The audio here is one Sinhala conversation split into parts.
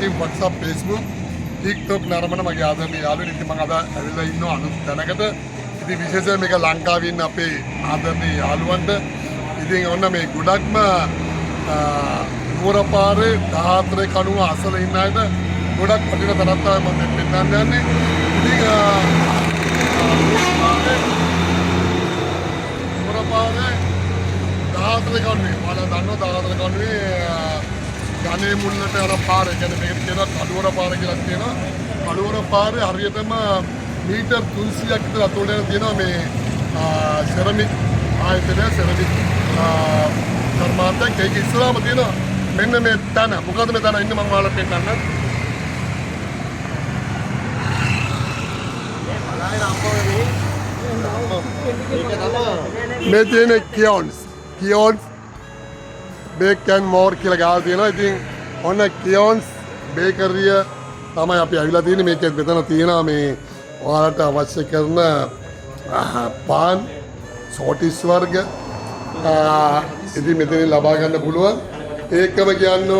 ඉතින් WhatsApp Facebook TikTok නරඹන මගේ ආදරණීය යාළුවෝ ඉතින් මම අද ඇවිල්ලා ඉන්නවා අලුත් තැනකට. ඉතින් විශේෂයෙන් මේක ලංකාවේ ඉන්න අපේ ආදරණීය යාළුවන්ට ඉතින් ඔන්න මේ ගොඩක්ම නුවරපාරේ 14 කණුව අසල ඉන්න අයට ගොඩක් වටින තැනක් තමයි මම පෙන්නන්න යන්නේ. ඉතින් නුවරපාරේ 14 කණුවේ මම දන්නවා 14 කණුවේ ගණේ මුල්ලට අර පාර කියන්නේ මේකට කියනවා කඩුවර පාර කියලා කියනවා. කඩුවර පාරේ හරියටම මීටර් 300ක් විතර අතෝලන තියෙනවා මේ සෙරමික් ආයතනය සෙරමික් කර්මාන්තයක් ඒක ඉස්සරහම තියෙනවා. මෙන්න මේ තැන මොකද මේ තැන ඉන්න මම ඔයාලට පෙන්නන්න. මේ තියෙන කියොන්ස් බේක් ඇන්ඩ් මෝර් කියලා ගාලා තියෙනවා. ඉතින් ඔන්න කියොන්ස් බේකරිය තමයි අපි ඇවිල්ලා තියෙන්නේ. මේකෙත් මෙතන තියෙනවා මේ ඔයාලට අවශ්‍ය කරන පාන් සෝටිස් වර්ග ඉතින් මෙතනින් ලබා ගන්න පුළුවන්. ඒකම කියන්න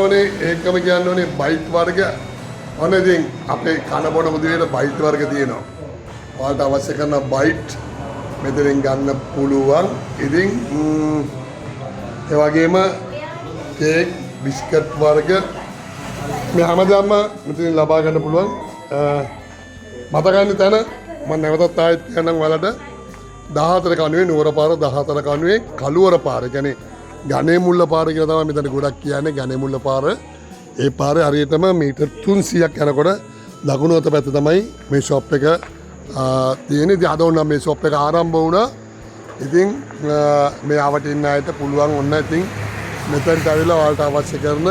ඕනේ බයිට් වර්ග. ඔන්න ඉතින් අපේ කන බොන උදේට බයිට් වර්ග තියෙනවා. ඔයාලට අවශ්‍ය කරන බයිට් මෙතනින් ගන්න පුළුවන්. ඉතින් ඒ වගේම කේක් බිස්කට් වර්ග මේ හැමදාම මෙතනින් ලබා ගන්න පුළුවන්. මතකන්නේ තැන මම නැවතත් ආයෙත් කියන්නම් ඔයාලට 14 කණුවේ නුවරපාර 14 කණුවේ කළුවර පාර. කියන්නේ ගණේ මුල්ල පාර කියලා තමයි මෙතන ගොඩක් කියන්නේ. ගණේ මුල්ල පාර. ඒ පාරේ හරියටම මීටර් 300ක් යනකොට දකුණු අත පැත්තේ තමයි මේ ෂොප් එක තියෙන්නේ. ඉතින් අද උනම් මේ ෂොප් එක ආරම්භ වුණා. ඉතින් මේ ආවට ඉන්න අයට පුළුවන් ඔන්න ඉතින් මෙතනට ඇවිල්ලා ඔයාලට අවශ්‍ය කරන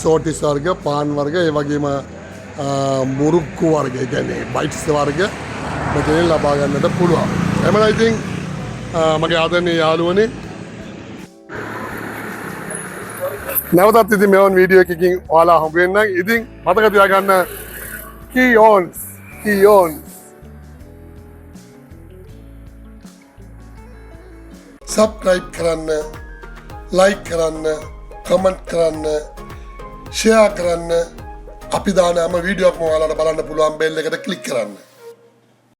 සෝටිස් වර්ග, පාන් වර්ග, ඒ වගේම මුරුක්කු වර්ග, ඒ කියන්නේ බයිට්ස් වර්ග මෙතනින් ලබා ගන්නට පුළුවන්. එහෙමනම් ඉතින් මගේ ආදරණීය යාළුවනේ නැවතත් ඉතින් මෙවන් වීඩියෝ එකකින් ඔයාලා හම්බ වෙන්න. ඉතින් මතක තියාගන්න කියොන්ස් සබ්ස්ක්‍රයිබ් කරන්න, ලයික් කරන්න, කමෙන්ට් කරන්න, ෂෙයා කරන්න. අපි දාන හැම වීඩියෝ එකක්ම ඔයාලට බලන්න පුළුවන් බෙල් එකට ක්ලික් කරන්න.